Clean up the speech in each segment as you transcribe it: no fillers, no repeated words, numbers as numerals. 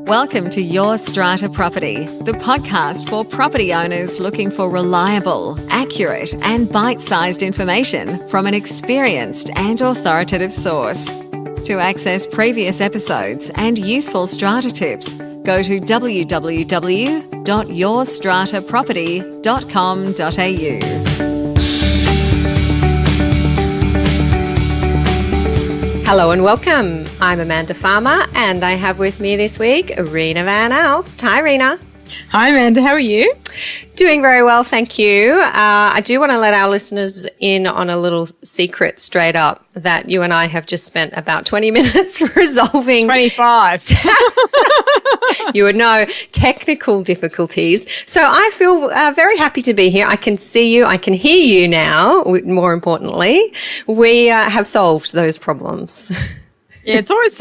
Welcome to Your Strata Property, the podcast for property owners looking for reliable, accurate, and bite-sized information from an experienced and authoritative source. To access previous episodes and useful strata tips, go to www.yourstrataproperty.com.au. Hello and welcome. I'm Amanda Farmer and I have with me this week Rena Van Alst. Hi, Rena. Hi, Amanda. How are you? Doing very well, thank you. I do want to let our listeners in on a little secret straight up that you and I have just spent about 20 minutes resolving. 25. You would know, technical difficulties. So I feel very happy to be here. I can see you. I can hear you now. More importantly, we have solved those problems. Yeah, it's always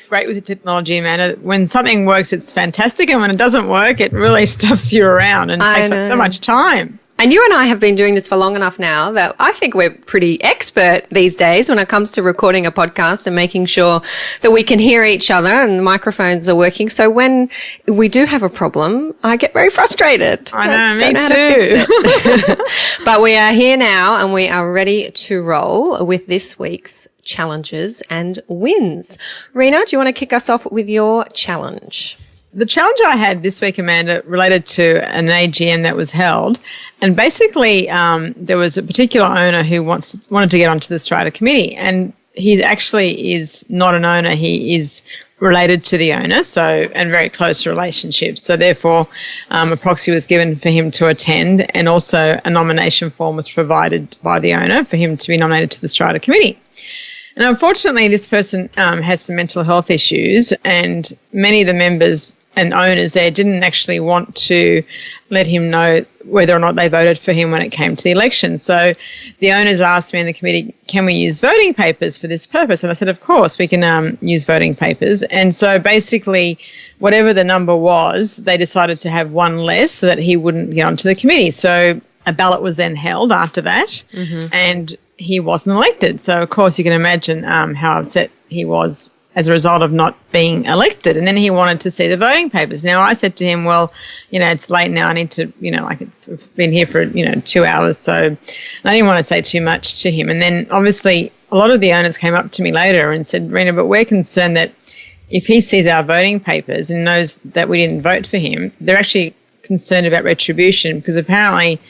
great with the technology, Amanda. When something works, it's fantastic. And when it doesn't work, it really stuffs you around and takes up so much time. And you and I have been doing this for long enough now that I think we're pretty expert these days when it comes to recording a podcast and making sure that we can hear each other and the microphones are working. So when we do have a problem, I get very frustrated. I know, me too. How to fix it. But we are here now and we are ready to roll with this week's challenges and wins. Rena, do you want to kick us off with your challenge? The challenge I had this week, Amanda, related to an AGM that was held. And basically, there was a particular owner who wanted to get onto the Strata Committee. And he actually is not an owner. He is related to the owner, and very close relationships. So therefore, a proxy was given for him to attend, and also a nomination form was provided by the owner for him to be nominated to the Strata Committee. And unfortunately, this person has some mental health issues, and many of the members and owners there didn't actually want to let him know whether or not they voted for him when it came to the election. So the owners asked me in the committee, can we use voting papers for this purpose? And I said, of course, we can use voting papers. And so basically, whatever the number was, they decided to have one less so that he wouldn't get onto the committee. So a ballot was then held after that, and he wasn't elected. So, of course, you can imagine how upset he was as a result of not being elected. And then he wanted to see the voting papers. Now, I said to him, well, it's late now. I need to, we've been here for, 2 hours. So I didn't want to say too much to him. And then, obviously, a lot of the owners came up to me later and said, Rena, but we're concerned that if he sees our voting papers and knows that we didn't vote for him, they're actually concerned about retribution, because apparently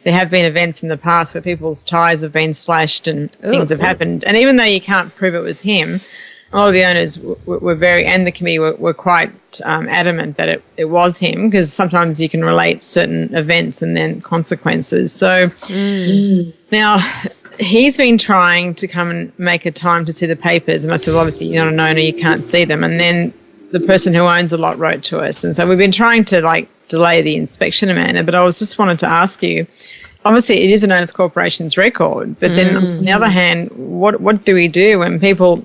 there have been events in the past where people's ties have been slashed and things have happened. And even though you can't prove it was him, a lot of the owners were very, and the committee were quite adamant that it was him, because sometimes you can relate certain events and then consequences. So now he's been trying to come and make a time to see the papers. And I said, well, obviously you're not an owner, you can't see them. And then the person who owns a lot wrote to us. And so we've been trying to delay the inspection, Amanda, but I was just wanted to ask you, obviously it is an owners corporation's record, but then on the other hand, what do we do when people,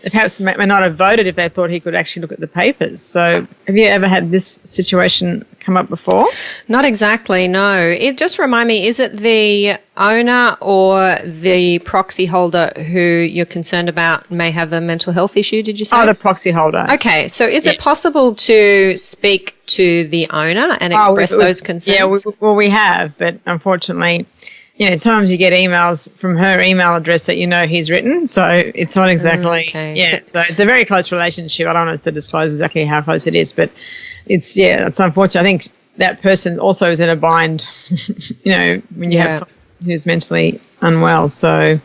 perhaps may not have voted if they thought he could actually look at the papers? So have you ever had this situation come up before? Not exactly, no. Just remind me, is it the owner or the proxy holder who you're concerned about may have a mental health issue, did you say? Oh, the proxy holder. Okay, so is it possible to speak to the owner and express those concerns? Yeah, we have, but unfortunately, sometimes you get emails from her email address that he's written, so it's not exactly, so it's a very close relationship. I don't want us to disclose exactly how close it is, but it's unfortunate. I think that person also is in a bind, when you have someone who's mentally unwell, so...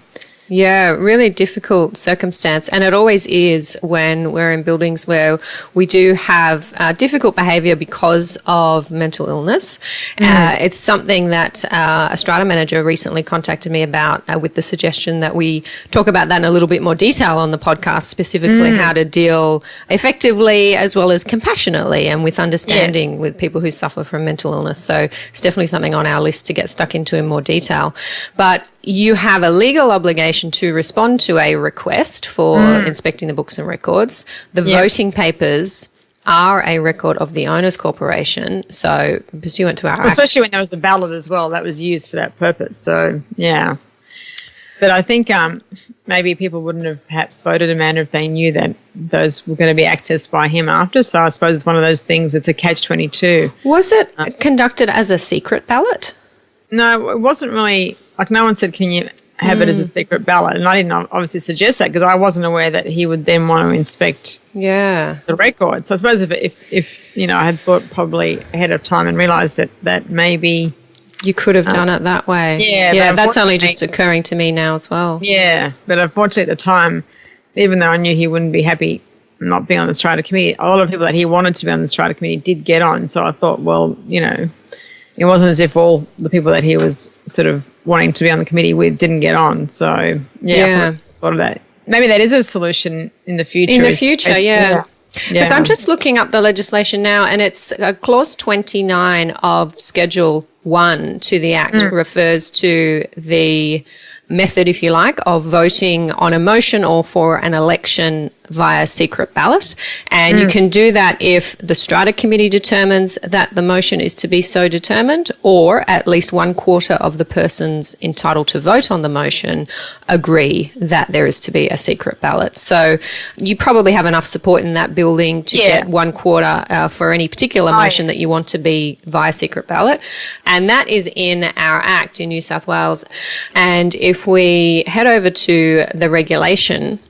Yeah, really difficult circumstance. And it always is when we're in buildings where we do have difficult behaviour because of mental illness. It's something that a strata manager recently contacted me about with the suggestion that we talk about that in a little bit more detail on the podcast, specifically how to deal effectively as well as compassionately and with understanding with people who suffer from mental illness. So it's definitely something on our list to get stuck into in more detail. But you have a legal obligation to respond to a request for inspecting the books and records. The voting papers are a record of the owners corporation, so pursuant to our especially when there was a ballot as well that was used for that purpose. So, yeah. But I think maybe people wouldn't have perhaps voted Amanda if they knew that those were going to be accessed by him after. So I suppose it's one of those things, it's a catch-22. Was it conducted as a secret ballot? No, it wasn't really, like no one said, can you have it as a secret ballot? And I didn't obviously suggest that because I wasn't aware that he would then want to inspect the record. So I suppose if you know, I had thought probably ahead of time and realised that maybe... You could have done it that way. Yeah, that's only just occurring to me now as well. Yeah, but unfortunately at the time, even though I knew he wouldn't be happy not being on the Strata Committee, a lot of people that he wanted to be on the Strata Committee did get on. So I thought, well, you know, it wasn't as if all the people that he was sort of wanting to be on the committee with didn't get on. So, I thought of that. Maybe that is a solution in the future. In the future, yeah. Because I'm just looking up the legislation now, and it's Clause 29 of Schedule 1 to the Act refers to the method, if you like, of voting on a motion or for an election via secret ballot. And you can do that if the Strata Committee determines that the motion is to be so determined, or at least 1/4 of the persons entitled to vote on the motion agree that there is to be a secret ballot. So you probably have enough support in that building to get 1/4 for any particular motion that you want to be via secret ballot. And that is in our Act in New South Wales. And if we head over to the regulation,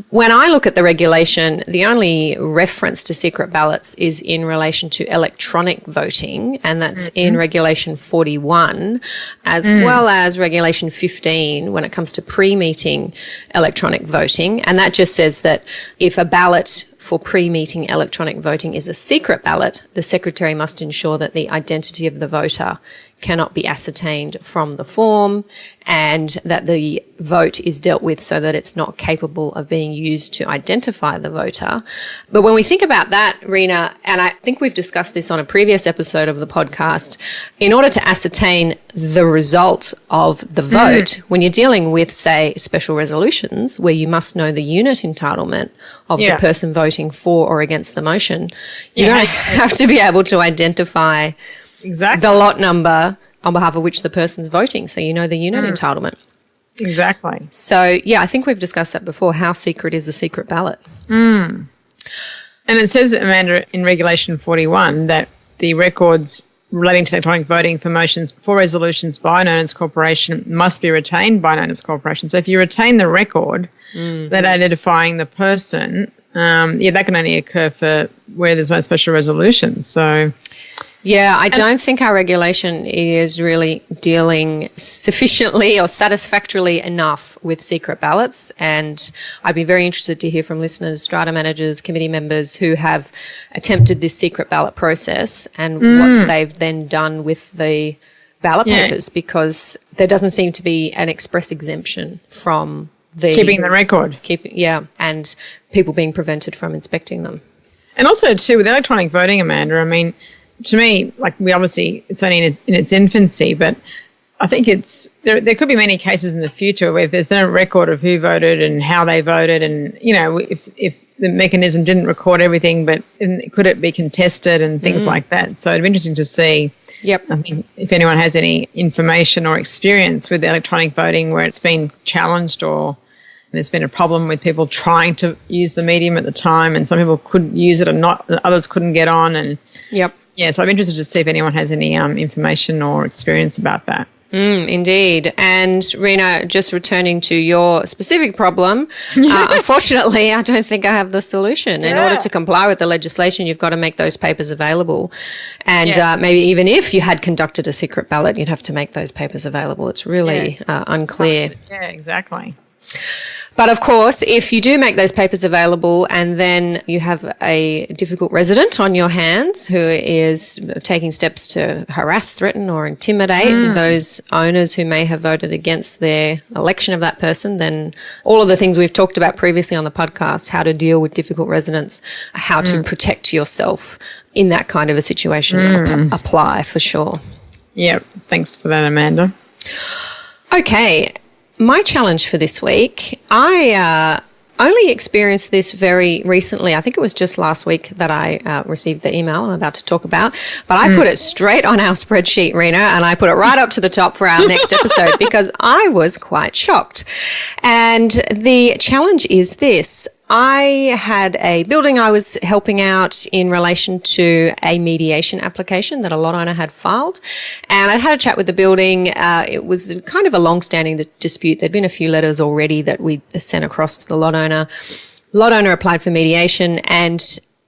when I look at the regulation, the only reference to secret ballots is in relation to electronic voting, and that's in Regulation 41, as well as Regulation 15 when it comes to pre-meeting electronic voting. And that just says that if a ballot for pre-meeting electronic voting is a secret ballot, the Secretary must ensure that the identity of the voter cannot be ascertained from the form and that the vote is dealt with so that it's not capable of being used to identify the voter. But when we think about that, Rena, and I think we've discussed this on a previous episode of the podcast, in order to ascertain the result of the vote, when you're dealing with, say, special resolutions where you must know the unit entitlement of the person voting for or against the motion, you're going to have to be able to identify the lot number on behalf of which the person's voting, so you know the unit entitlement. Exactly. So, I think we've discussed that before. How secret is a secret ballot? And it says, Amanda, in Regulation 41 that the records relating to electronic voting for motions for resolutions by an owners corporation must be retained by an owners corporation. So if you retain the record that identifying the person, that can only occur for where there's no special resolution. So... Yeah, I don't think our regulation is really dealing sufficiently or satisfactorily enough with secret ballots, and I'd be very interested to hear from listeners, strata managers, committee members who have attempted this secret ballot process and what they've then done with the ballot papers, because there doesn't seem to be an express exemption from the... Keeping the record. And people being prevented from inspecting them. And also, too, with electronic voting, Amanda, I mean... To me, like it's only in its infancy, but I think there could be many cases in the future where if there's no record of who voted and how they voted, and you know if the mechanism didn't record everything, but could it be contested and things like that? So it'd be interesting to see. I think if anyone has any information or experience with electronic voting where it's been challenged or there's been a problem with people trying to use the medium at the time, and some people could use it and others couldn't get on, and so I'm interested to see if anyone has any information or experience about that. Indeed. And Rena, just returning to your specific problem, unfortunately, I don't think I have the solution. In order to comply with the legislation, you've got to make those papers available. And maybe even if you had conducted a secret ballot, you'd have to make those papers available. It's really unclear. Yeah, exactly. But of course, if you do make those papers available and then you have a difficult resident on your hands who is taking steps to harass, threaten or intimidate those owners who may have voted against their election of that person, then all of the things we've talked about previously on the podcast, how to deal with difficult residents, how to protect yourself in that kind of a situation, apply for sure. Yeah, thanks for that, Amanda. Okay. My challenge for this week, I only experienced this very recently. I think it was just last week that I received the email I'm about to talk about. But I put it straight on our spreadsheet, Rena, and I put it right up to the top for our next episode because I was quite shocked. And the challenge is this. I had a building I was helping out in relation to a mediation application that a lot owner had filed. And I'd had a chat with the building. It was kind of a long-standing dispute. There'd been a few letters already that we sent across to the lot owner. Lot owner applied for mediation, and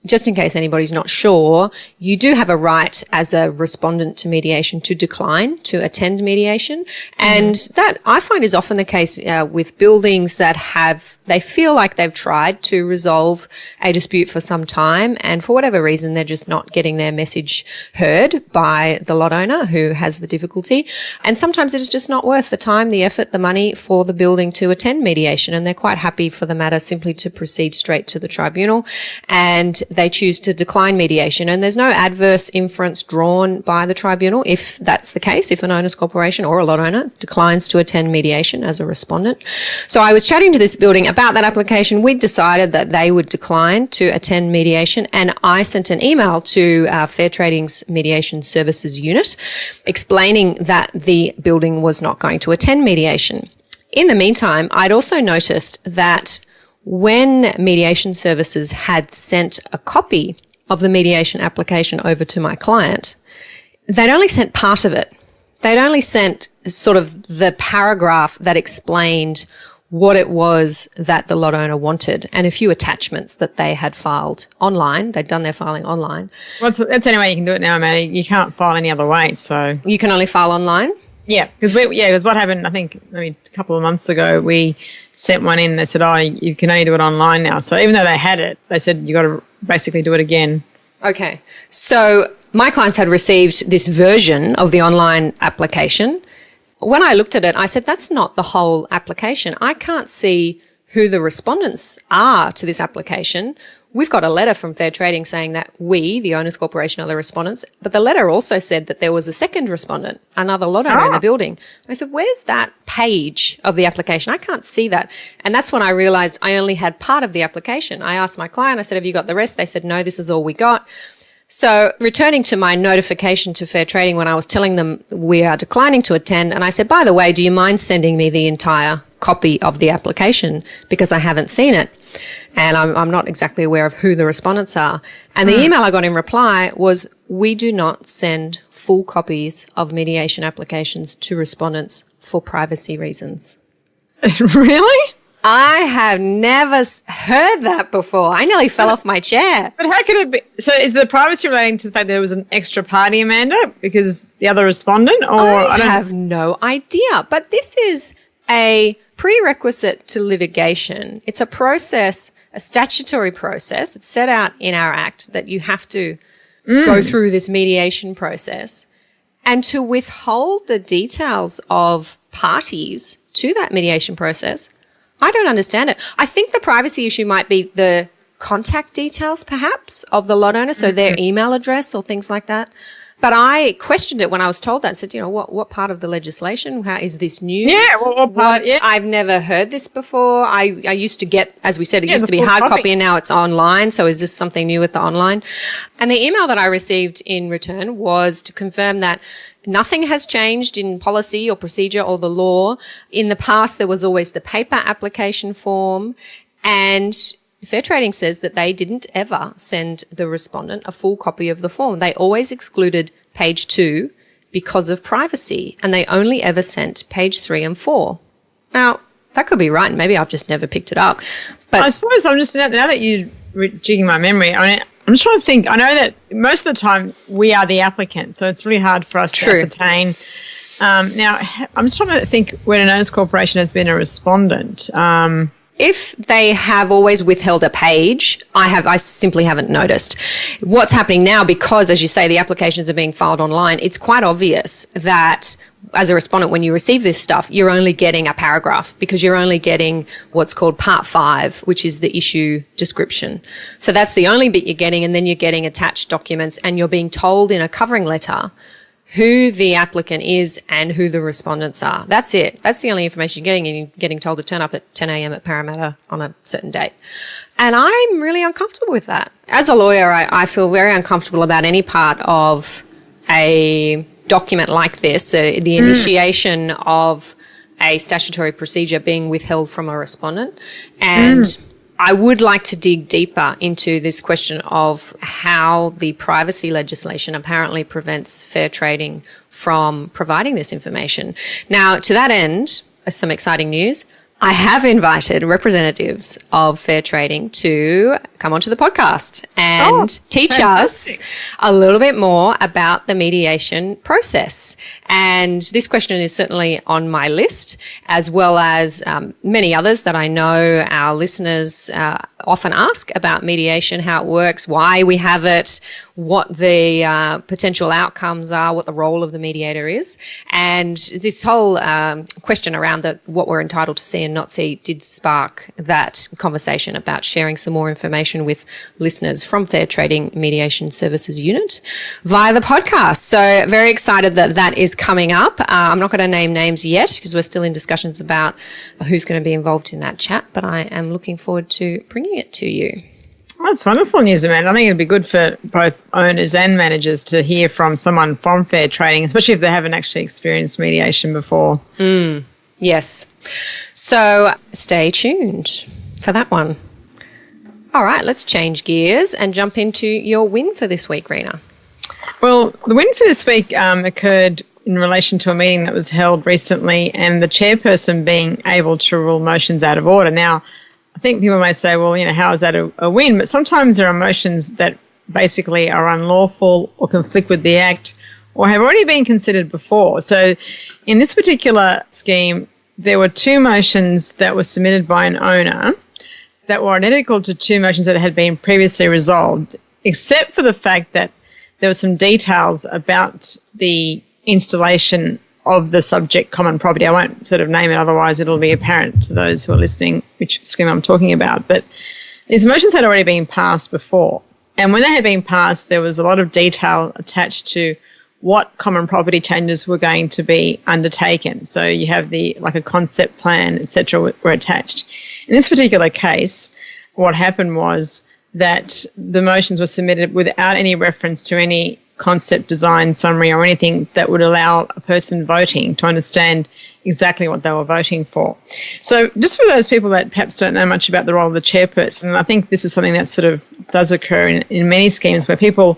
just in case anybody's not sure, you do have a right as a respondent to mediation to decline to attend mediation. And that I find is often the case with buildings that they feel like they've tried to resolve a dispute for some time, and for whatever reason, they're just not getting their message heard by the lot owner who has the difficulty. And sometimes it is just not worth the time, the effort, the money for the building to attend mediation. And they're quite happy for the matter simply to proceed straight to the tribunal, and they choose to decline mediation. And there's no adverse inference drawn by the tribunal if that's the case, if an owner's corporation or a lot owner declines to attend mediation as a respondent. So I was chatting to this building about that application. We'd decided that they would decline to attend mediation, and I sent an email to Fair Trading's Mediation Services Unit explaining that the building was not going to attend mediation. In the meantime, I'd also noticed that when Mediation Services had sent a copy of the mediation application over to my client, they'd only sent part of it. They'd only sent sort of the paragraph that explained what it was that the lot owner wanted and a few attachments that they had filed online. They'd done their filing online. Well, that's the only way you can do it now, Amanda. You can't file any other way, so... You can only file online? Yeah, because what happened, I think, maybe a couple of months ago, we sent one in. They said, you can only do it online now. So even though they had it, they said you got to basically do it again. Okay. So my clients had received this version of the online application. When I looked at it, I said, that's not the whole application. I can't see who the respondents are to this application. We've got a letter from Fair Trading saying that we, the owners corporation, are the respondents. But the letter also said that there was a second respondent, another lot owner in the building. I said, where's that page of the application? I can't see that. And that's when I realized I only had part of the application. I asked my client, I said, have you got the rest? They said, no, this is all we got. So returning to my notification to Fair Trading when I was telling them we are declining to attend, and I said, by the way, do you mind sending me the entire copy of the application because I haven't seen it? And I'm not exactly aware of who the respondents are. And the email I got in reply was, we do not send full copies of mediation applications to respondents for privacy reasons. Really? I have never heard that before. I nearly fell off my chair. But how could it be? So is the privacy relating to the fact that there was an extra party, Amanda, because the other respondent? Or I have no idea. But this is a prerequisite to litigation. It's a process, a statutory process. It's set out in our Act that you have to go through this mediation process. And to withhold the details of parties to that mediation process, I don't understand it. I think the privacy issue might be the contact details, perhaps, of the lot owner, so their email address or things like that. But I questioned it when I was told that. I said, what part of the legislation? How is this new? Yeah, what part? Yeah. I've never heard this before. I used to get, as we said, it used to be hard copy and now it's online. So is this something new with the online? And the email that I received in return was to confirm that nothing has changed in policy or procedure or the law. In the past, there was always the paper application form, and Fair Trading says that they didn't ever send the respondent a full copy of the form. They always excluded page 2 because of privacy, and they only ever sent page 3 and 4. Now, that could be right, and maybe I've just never picked it up. But I suppose I'm just, now that you're jigging my memory, I mean, I'm just trying to think. I know that most of the time we are the applicant, so it's really hard for us to ascertain. Now, I'm just trying to think when an owners corporation has been a respondent. If they have always withheld a page, I simply haven't noticed. What's happening now, because, as you say, the applications are being filed online, it's quite obvious that as a respondent, when you receive this stuff, you're only getting a paragraph because you're only getting what's called Part 5, which is the issue description. So that's the only bit you're getting, and then you're getting attached documents, and you're being told in a covering letter who the applicant is and who the respondents are. That's it. That's the only information you're getting, and you're getting told to turn up at 10 a.m. at Parramatta on a certain date. And I'm really uncomfortable with that. As a lawyer, I feel very uncomfortable about any part of a document like this, the initiation of a statutory procedure being withheld from a respondent. And I would like to dig deeper into this question of how the privacy legislation apparently prevents fair trading from providing this information. Now, to that end, some exciting news. I have invited representatives of fair trading to come onto the podcast and teach us a little bit more about the mediation process. And this question is certainly on my list, as well as many others that I know our listeners often ask about mediation, how it works, why we have it, what the potential outcomes are, what the role of the mediator is. And this whole question around what we're entitled to see and not see did spark that conversation about sharing some more information with listeners from Fair Trading Mediation Services Unit via the podcast. So very excited that that is coming up. I'm not going to name names yet because we're still in discussions about who's going to be involved in that chat, but I am looking forward to bringing it to you. That's wonderful news, Amanda. I think it'd be good for both owners and managers to hear from someone from fair trading, especially if they haven't actually experienced mediation before. Yes. So stay tuned for that one. All right, let's change gears and jump into your win for this week, Rena. Well, the win for this week occurred in relation to a meeting that was held recently and the chairperson being able to rule motions out of order. Now, I think people may say, well, how is that a win? But sometimes there are motions that basically are unlawful or conflict with the Act or have already been considered before. So in this particular scheme, there were two motions that were submitted by an owner that were identical to two motions that had been previously resolved, except for the fact that there were some details about the installation of the subject common property. I won't sort of name it, otherwise it'll be apparent to those who are listening which scheme I'm talking about. But these motions had already been passed before. And when they had been passed, there was a lot of detail attached to what common property changes were going to be undertaken. So you have a concept plan, etc., were attached. In this particular case, what happened was that the motions were submitted without any reference to any concept design summary or anything that would allow a person voting to understand exactly what they were voting for. So just for those people that perhaps don't know much about the role of the chairperson, I think this is something that sort of does occur in many schemes where people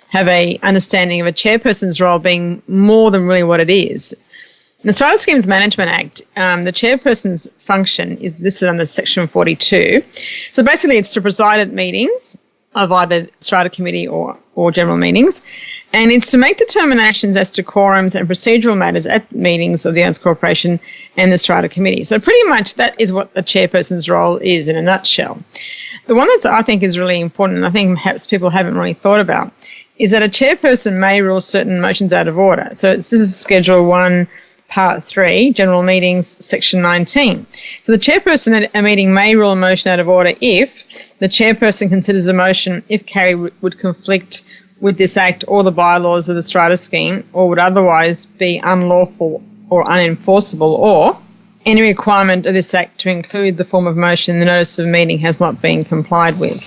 have a understanding of a chairperson's role being more than really what it is. In the Strata Schemes Management Act, the chairperson's function is listed under Section 42. So basically it's to preside at meetings of either Strata Committee or general meetings, and it's to make determinations as to quorums and procedural matters at meetings of the Owners Corporation and the Strata Committee. So pretty much that is what the chairperson's role is in a nutshell. The one that I think is really important, and I think perhaps people haven't really thought about, is that a chairperson may rule certain motions out of order. So this is Schedule 1, Part 3, General Meetings, Section 19. So the chairperson at a meeting may rule a motion out of order if the chairperson considers the motion, if carried, would conflict with this Act or the bylaws of the Strata scheme, or would otherwise be unlawful or unenforceable, or any requirement of this Act to include the form of motion in the notice of meeting has not been complied with.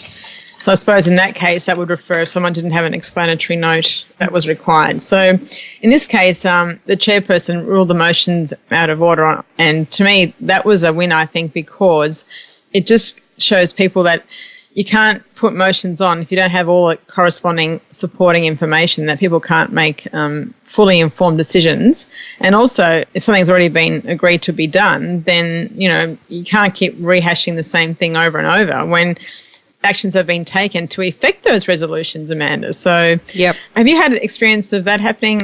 So I suppose in that case, that would refer if someone didn't have an explanatory note that was required. So in this case, the chairperson ruled the motions out of order. And to me, that was a win, I think, because it just shows people that you can't put motions on if you don't have all the corresponding supporting information, that people can't make fully informed decisions. And also, if something's already been agreed to be done, then, you can't keep rehashing the same thing over and over when actions have been taken to effect those resolutions, Amanda. So yep. Have you had experience of that happening?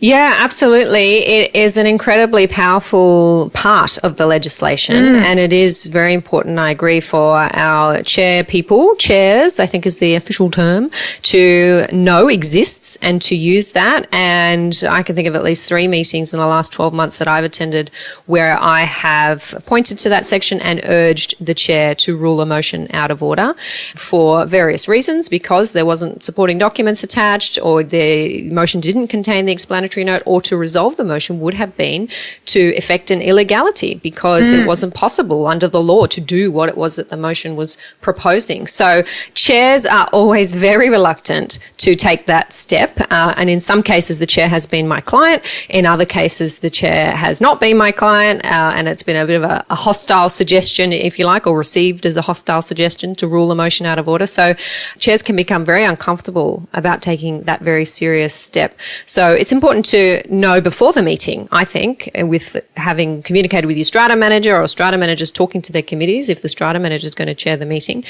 Yeah, absolutely. It is an incredibly powerful part of the legislation, and it is very important, I agree, for our chairs, I think is the official term, to know exists and to use that. And I can think of at least 3 meetings in the last 12 months that I've attended where I have pointed to that section and urged the chair to rule a motion out of order for various reasons, because there wasn't supporting documents attached, or the motion didn't contain the explanatory note, or to resolve the motion would have been to effect an illegality because it wasn't possible under the law to do what it was that the motion was proposing. So chairs are always very reluctant to take that step. And in some cases, the chair has been my client. In other cases, the chair has not been my client. And it's been a bit of a hostile suggestion, if you like, or received as a hostile suggestion to rule a motion out of order. So chairs can become very uncomfortable about taking that very serious step. So it's important to know before the meeting, I think, with having communicated with your strata manager, or strata managers talking to their committees, if the strata manager is going to chair the meeting,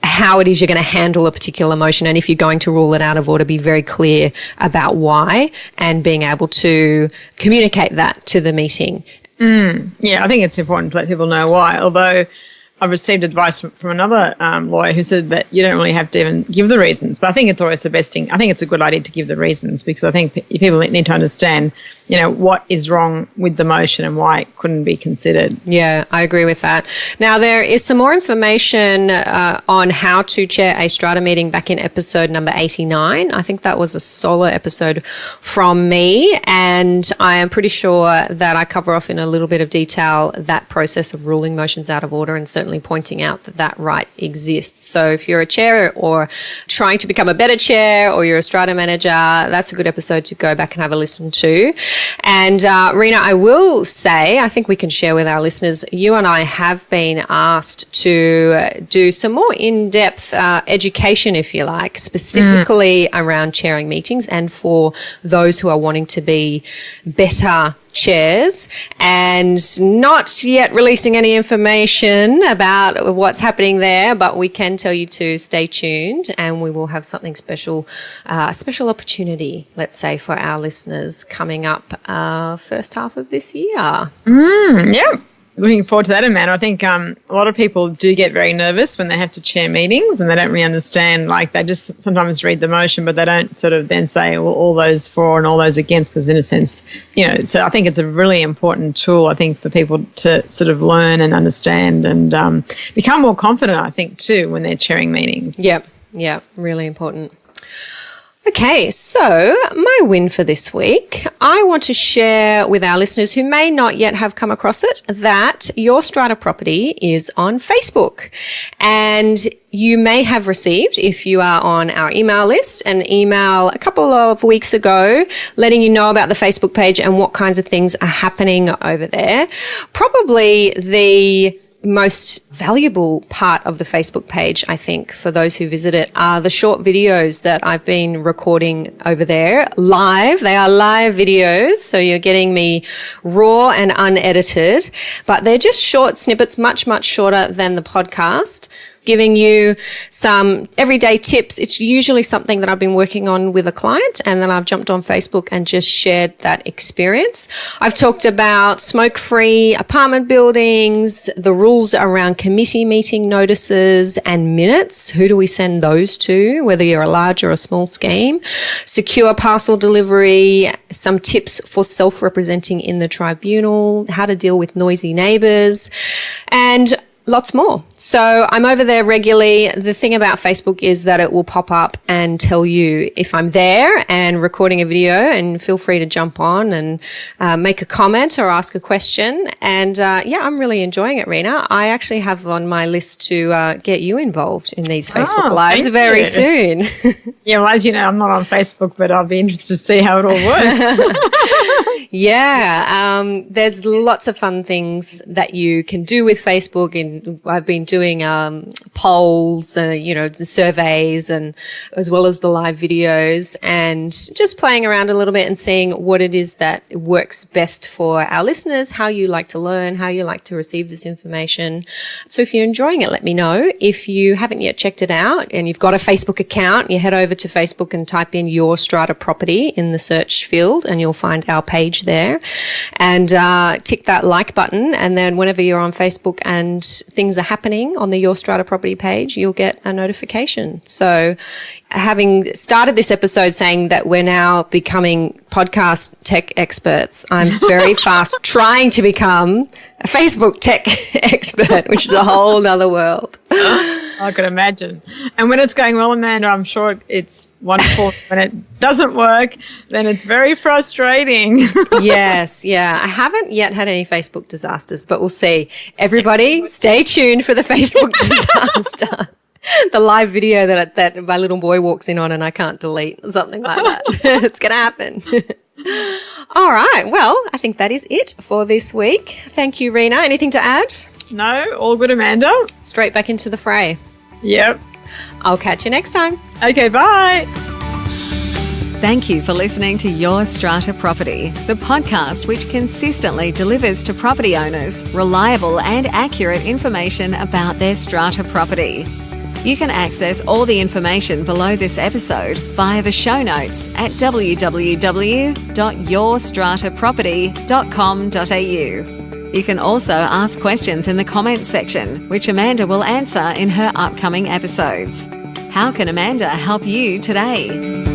how it is you're going to handle a particular motion. And if you're going to rule it out of order, be very clear about why and being able to communicate that to the meeting. Yeah, I think it's important to let people know why, although I've received advice from another lawyer who said that you don't really have to even give the reasons. But I think it's always the best thing. I think it's a good idea to give the reasons, because I think people need to understand, what is wrong with the motion and why it couldn't be considered. Yeah, I agree with that. Now, there is some more information on how to chair a strata meeting back in episode number 89. I think that was a solo episode from me, and I am pretty sure that I cover off in a little bit of detail that process of ruling motions out of order, and certainly pointing out that right exists. So if you're a chair or trying to become a better chair, or you're a strata manager, that's a good episode to go back and have a listen to. And Rena, I will say, I think we can share with our listeners, you and I have been asked to do some more in-depth education, if you like, specifically around chairing meetings, and for those who are wanting to be better chairs, and not yet releasing any information about what's happening there, but we can tell you to stay tuned, and we will have something special, a special opportunity, let's say, for our listeners coming up first half of this year. Yeah. Looking forward to that, Amanda. I think a lot of people do get very nervous when they have to chair meetings, and they don't really understand. Like, they just sometimes read the motion, but they don't sort of then say, well, all those for and all those against, because in a sense, so I think it's a really important tool, I think, for people to sort of learn and understand and become more confident, I think, too, when they're chairing meetings. Yep, really important. Okay, so my win for this week, I want to share with our listeners who may not yet have come across it that Your Strata Property is on Facebook. And you may have received, if you are on our email list, an email a couple of weeks ago letting you know about the Facebook page and what kinds of things are happening over there. Probably the most valuable part of the Facebook page, I think, for those who visit it, are the short videos that I've been recording over there live. They are live videos, so you're getting me raw and unedited, but they're just short snippets, much, much shorter than the podcast, giving you some everyday tips. It's usually something that I've been working on with a client, and then I've jumped on Facebook and just shared that experience. I've talked about smoke-free apartment buildings, the rules around committee meeting notices and minutes. Who do we send those to, whether you're a large or a small scheme? Secure parcel delivery, some tips for self-representing in the tribunal, how to deal with noisy neighbours, and lots more. So I'm over there regularly. The thing about Facebook is that it will pop up and tell you if I'm there and recording a video, and feel free to jump on and make a comment or ask a question. And I'm really enjoying it, Rena. I actually have on my list to get you involved in these Facebook Lives very soon. Yeah, well, as you know, I'm not on Facebook, but I'll be interested to see how it all works. Yeah, there's lots of fun things that you can do with Facebook, and I've been doing polls, surveys, and as well as the live videos, and just playing around a little bit and seeing what it is that works best for our listeners, how you like to learn, how you like to receive this information. So if you're enjoying it, let me know. If you haven't yet checked it out and you've got a Facebook account, you head over to Facebook and type in Your Strata Property in the search field, and you'll find our page there, and tick that like button, and then whenever you're on Facebook and things are happening on the Your Strata Property page, you'll get a notification. So having started this episode saying that we're now becoming podcast tech experts, I'm very fast trying to become a Facebook tech expert, which is a whole other world. I can imagine. And when it's going well, Amanda, I'm sure it's wonderful. When it doesn't work, then it's very frustrating. Yes, yeah. I haven't yet had any Facebook disasters, but we'll see. Everybody, stay tuned for the Facebook disaster. The live video that my little boy walks in on and I can't delete, something like that. It's going to happen. All right. Well, I think that is it for this week. Thank you, Rena. Anything to add? No, all good, Amanda. Straight back into the fray. Yep. I'll catch you next time. Okay, bye. Thank you for listening to Your Strata Property, the podcast which consistently delivers to property owners reliable and accurate information about their strata property. You can access all the information below this episode via the show notes at www.yourstrataproperty.com.au. You can also ask questions in the comments section, which Amanda will answer in her upcoming episodes. How can Amanda help you today?